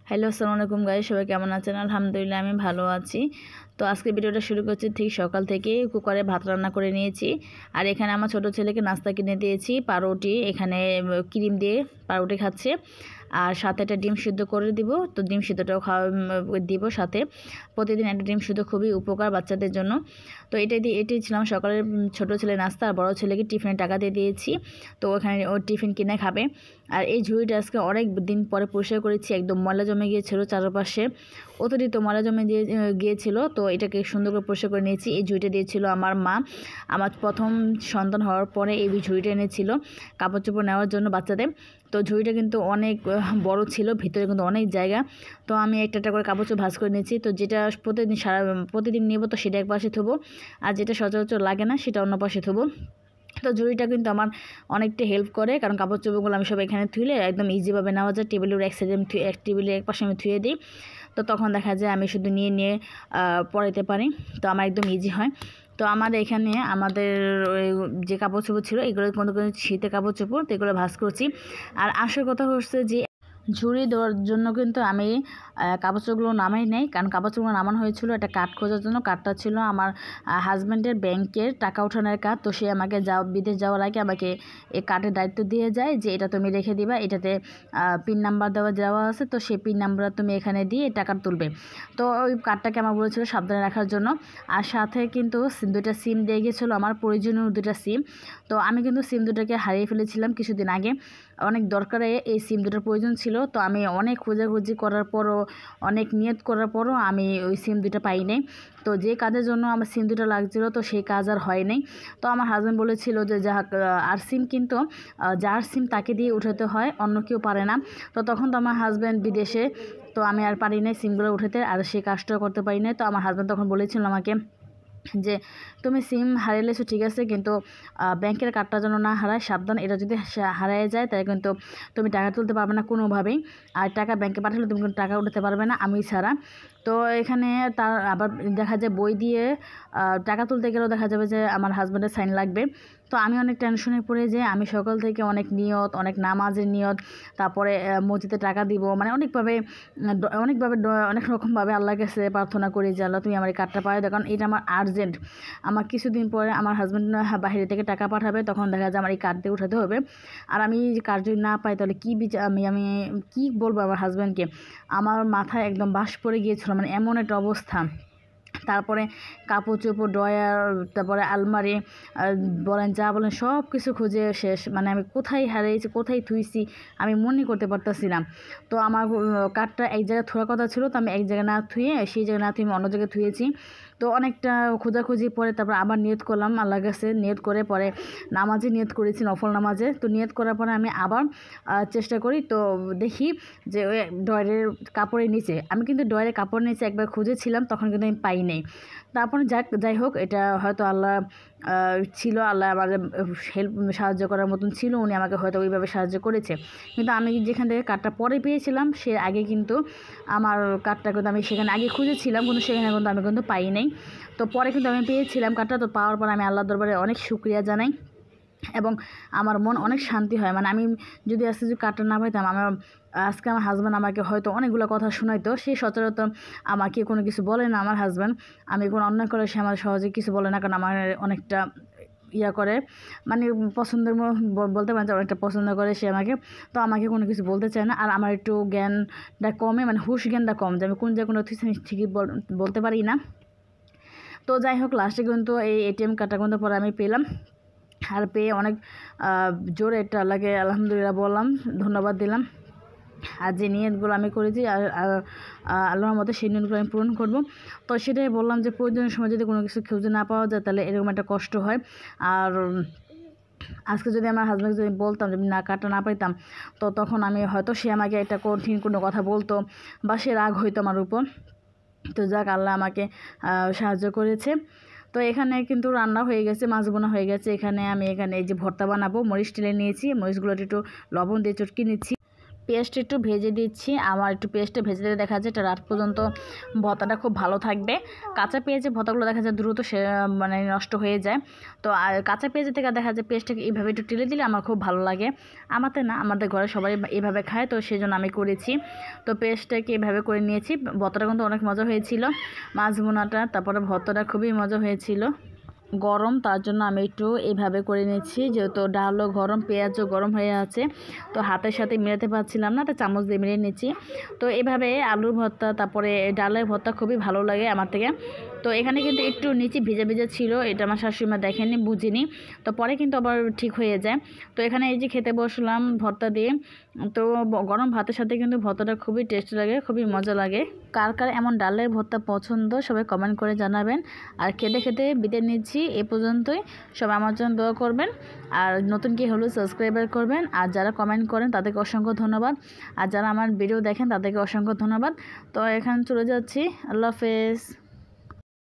Hello, আসসালামু আলাইকুম guys, সবাই কেমন আছেন? আলহামদুলিল্লাহ আমি ভালো আছি। তো আজকে ভিডিওটা শুরু করছি ঠিক সকাল থেকে। কুকারে ভাত রান্না করে নিয়েছি। আর এখানে আমার ছোট ছেলেকে নাস্তা কিনে দিয়েছি, পাউরুটি। এখানে ক্রিম দিয়ে পাউরুটি খাচ্ছে। আর সাথে একটা ডিম সিদ্ধ করে দিব। তো ডিম সিদ্ধটাও দিব সাথে। প্রতিদিন একটা ডিম সিদ্ধ খুবই উপকার বাচ্চাদের জন্য। তো এটাই ছিলাম সকালের ছোট ছেলে নাস্তা। আর বড় ছেলেকে টিফিনে টাকা দিয়ে দিয়েছি। তো ওখানে ওর টিফিন কিনে খাবে। আর এই ঝুড়িটা আজকে অনেক দিন পরে পরিষ্কার করেছি। একদম ময়লা জমে গিয়েছিল চারপাশে, অতিরিক্ত ময়লা জমে গিয়েছিল। তো এটাকে সুন্দর করে পরিষ্কার করে নিয়েছি। এই ঝুড়িটা দিয়েছিল আমার মা। আমার প্রথম সন্তান হওয়ার পরে এই ঝুড়িটা এনেছিল কাপড় চোপড় নেওয়ার জন্য বাচ্চাদের। তো ঝুড়িটা কিন্তু অনেক বড় ছিল, ভিতরে কিন্তু অনেক জায়গা। তো আমি একটা করে কাপড় চোপড় ভাঁজ করে নিয়েছি। তো যেটা প্রতিদিন নেব তো সেটা এক পাশে থবো, আর যেটা সচরাচর লাগে না সেটা অন্য পাশে থবো। তো ঝুড়িটা কিন্তু আমার অনেকটা হেল্প করে, কারণ কাপড় চোপড়গুলো আমি সব এখানে থুলে একদম ইজিভাবে নেওয়া যায়। টেবিলের এক সাইডে টেবিলের এক পাশে আমি থুয়ে দিই। তো তখন দেখা যায় আমি শুধু নিয়ে পরাইতে পারি। তো আমার একদম ইজি হয়। তো আমাদের এখানে যে কাপড় চোপড় ছিল এগুলো শীতের কাপড় চোপড়, তো এগুলো ভাঁজ করছি। আর আসল কথা হচ্ছে যে ঝুড়ি দেওয়ার জন্য কিন্তু আমি কাপড় চোপড়গুলো নামাই নেই, কারণ কাপড় চোপড় নামানো হয়েছিল একটা কার্ড খোঁজার জন্য। কার্ডটা ছিল আমার হাজব্যান্ডের ব্যাংকের টাকা ওঠানোর কার্ড। তো সে আমাকে বিদেশ যাওয়ার আগে আমাকে এই কার্ডের দায়িত্ব দিয়ে যায় যে এটা তুমি রেখে দিবা, এটাতে পিন নাম্বার দেওয়া আছে। তো সেই পিন নাম্বার তুমি এখানে দিয়ে টাকা তুলবে। তো ওই কার্ডটাকে আমার বলেছিল সাবধানে রাখার জন্য। আর সাথে কিন্তু 2টা সিম দিয়ে গিয়েছিলো, আমার প্রয়োজনীয় 2টা সিম। তো আমি কিন্তু সিম 2টাকে হারিয়ে ফেলেছিলাম কিছুদিন আগে। অনেক দরকারে এই সিম 2টার প্রয়োজন ছিল। তো আমি অনেক খোঁজাখুঁজি করার পরও, অনেক নিয়ত করার পরও আমি ওই সিম 2টা পাই নাই। তো যে কাজের জন্য আমার সিম 2টা লাগছিল তো সেই কাজ আর হয় নাই। তো আমার হাজব্যান্ড বলেছিল যে আর সিম কিন্তু যার সিম তাকে দিয়ে উঠাতে হয়, অন্য কেউ পারে না। তো তখন তো আমার হাজব্যান্ড বিদেশে, তো আমি আর পারি নাই সিমগুলো উঠাতে, আর সেই কাজটাও করতে পারি নাই। তো আমার হাজব্যান্ড তখন বলেছিল আমাকে যে তুমি সিম হারিয়েছো ঠিক আছে, কিন্তু ব্যাংকের কার্ডটা যেন না হারায়, সাবধান। এটা যদি হারিয়ে যায় তাহলে কিন্তু তুমি টাকা তুলতে পারবে না কোনোভাবেই। আর টাকা ব্যাংকে পাঠালে তুমি কিন্তু টাকা উঠাতে পারবে না আমি ছাড়া। তো এখানে তার আবার দেখা যায় বই দিয়ে টাকা তুলতে গেলেও দেখা যাবে যে আমার হাজব্যান্ডের সাইন লাগবে। তো আমি অনেক টেনশনে পড়ে যাই। আমি সকাল থেকে অনেক নিয়ত, অনেক নামাজের নিয়ত, তারপরে মসজিদে টাকা দিব, মানে অনেক রকমভাবে আল্লাহর কাছে প্রার্থনা করি যে আল্লাহ তুমি আমার এই কার্ডটা পাই। কারণ এটা আমার আর্জেন্ট। আমার কিছুদিন পরে আমার হাজব্যান্ড বাইরে থেকে টাকা পাঠাবে, তখন দেখা যায় আমার এই কার্ড দিয়ে উঠাতে হবে। আর আমি কার্ড যদি না পাই তাহলে আমি কী বলবো আমার হাজব্যান্ডকে। আমার মাথায় একদম বাস পড়ে গিয়েছিল, মানে এমন একটা অবস্থা। তারপরে কাপড় চোপড়, ড্রয়ার, তারপরে আলমারি, বলেন যা বলেন সব কিছু খুঁজে শেষ। মানে আমি কোথায় হারিয়েছি, কোথায় থুইছি আমি মনে করতে পারতেছি না। তো আমার কার্ডটা এক জায়গায় থোয়ার কথা ছিল, তো আমি এক জায়গায় না থুয়ে, সেই জায়গায় না থুয়ে আমি অন্য জায়গায় থুয়েছি। তো অনেকটা খোঁজাখুঁজি পরে তারপর আবার নিয়ত করলাম আল্লাহর কাছে। নিয়ত করে পরে নামাজে নিয়ত করেছি, নফল নামাজে। তো নিয়ত করার পরে আমি আবার চেষ্টা করি, তো দেখি যে ওই ড্রয়ারের কাপড়ের নিচে, আমি কিন্তু ড্রয়ারের কাপড়ের নিচে একবার খুঁজেছিলাম, তখন কিন্তু আমি পাই নাই। তারপরে যাই হোক, এটা হয়তো আল্লাহ ছিল, আল্লাহ আমার সাহায্য করার মতন ছিল, উনি আমাকে হয়তো ওইভাবে সাহায্য করেছে। কিন্তু আমি যেখান থেকে কার্ডটা পরে পেয়েছিলাম সে আগে কিন্তু আমার কার্ডটা কিন্তু আমি সেখানে আগে খুঁজেছিলাম, কিন্তু সেখানে কিন্তু আমি কিন্তু পাই নাই। তো পরে কিন্তু আমি পেয়েছিলাম কার্ডটা। তো পাওয়ার পর আমি আল্লাহর দরবারে অনেক শুকরিয়া জানাই এবং আমার মন অনেক শান্তি হয়। মানে আমি যদি আজকে যদি কার্ডটা না পাইতাম, আজকে আমার হাজব্যান্ড আমাকে হয়তো অনেকগুলো কথা শোনাইতো। সে সচরাচর আমাকে কোনো কিছু বলে না আমার হাজব্যান্ড। আমি কোনো অন্যায় করে সে আমার সহজে কিছু বলে না, কারণ আমার অনেকটা করে, মানে পছন্দের বলতে পারেন যে অনেকটা পছন্দ করে সে আমাকে। তো আমাকে কোনো কিছু বলতে চায় না। আর আমার একটু জ্ঞানটা কমে, মানে হুশ জ্ঞানটা কম, যে আমি কোন জায়গায় কোনো ঠিকই বলতে পারি না। তো যাই হোক, লাস্টে কিন্তু এই এটিএম কার্ডটা কিন্তু পরে আমি পেলাম। আর পেয়ে অনেক জোরে একটা আল্লাহকে আলহামদুলিল্লাহ বললাম, ধন্যবাদ দিলাম। আর যে নিয়তগুলো আমি করেছি আল্লাহর মতো সেই নিয়তগুলো আমি পূরণ করব। তো সেটাই বললাম যে প্রয়োজনের সময় যদি কোনো কিছু খুঁজে না পাওয়া যায় তাহলে এরকম একটা কষ্ট হয়। আর আজকে যদি আমার হাজব্যান্ডকে যদি বলতাম যে না কার্ডটা না পাইতাম, তো তখন আমি হয়তো সে আমাকে একটা কঠিন কোনো কথা বলতো বা সে রাগ হইতো আমার উপর। তো যাক, আল্লাহ আমাকে সাহায্য করেছে। তো এখানে কিন্তু রান্না হয়ে গেছে, মাছ বোনা হয়ে গেছে। আমি এখানে এই যে ভর্তা বানাবো, মরিচ টেলে নিয়েছি, মরিচগুলো একটু লবণ দিয়ে চটকে নিচ্ছি। পেস্ট একটু ভেজে দিচ্ছি। আমার একটু পেস্টে ভেজে দিলে দেখা যায় এটা রাত পর্যন্ত ভর্তাটা খুব ভালো থাকবে। কাঁচা পেঁয়াজের ভর্তাগুলো দেখা যায় দ্রুত মানে নষ্ট হয়ে যায়। তো আর কাঁচা পেঁয়াজের থেকে দেখা যায় পেস্টটাকে এইভাবে একটু টেলে দিলে আমার খুব ভালো লাগে। আমাদের না, আমাদের ঘরে সবাই এভাবে খায়, তো সেই জন্য আমি করেছি। তো পেস্টটাকে এভাবে করে নিয়েছি। ভর্তাটা কিন্তু অনেক মজা হয়েছিল, মাছ ভুনাটা, তারপরে ভর্তাটা খুবই মজা হয়েছিল। গরম, তার জন্য আমি একটু এইভাবে করে নিচ্ছি, যেহেতু ডালও গরম, পেঁয়াজও গরম হয়ে আছে, তো হাতের সাথে মেলাতে পারছিলাম না, তো চামচ দিয়ে মিলিয়ে নিচ্ছি। তো এভাবে আলুর ভর্তা তারপরে ডালের ভর্তা খুবই ভালো লাগে আমার থেকে। তো এখানে কিন্তু একটু নিচে ভিজা ভিজা ছিল, এটা আমার শাশুড়িমা দেখেনি, বুঝিনি, তো পরে কিন্তু আবার ঠিক হয়ে যায়। তো এখানে এই যে খেতে বসলাম ভর্তা দিয়ে। তো গরম ভাতের সাথে কিন্তু ভর্তাটা খুবই টেস্ট লাগে, খুবই মজা লাগে। কার কার এমন ডালের ভর্তা পছন্দ সবাই কমেন্ট করে জানাবেন। আর খেতে খেতে বিদায় নিচ্ছি, এ পর্যন্তই। সবাই আমার জন্য দোয়া করবেন, আর নতুন কি হলো সাবস্ক্রাইবার করবেন। আর যারা কমেন্ট করেন তাদেরকে অসংখ্য ধন্যবাদ, আর যারা আমার ভিডিও দেখেন তাদেরকে অসংখ্য ধন্যবাদ। তো এখানে চলে যাচ্ছি, আল্লাহ হাফেজ।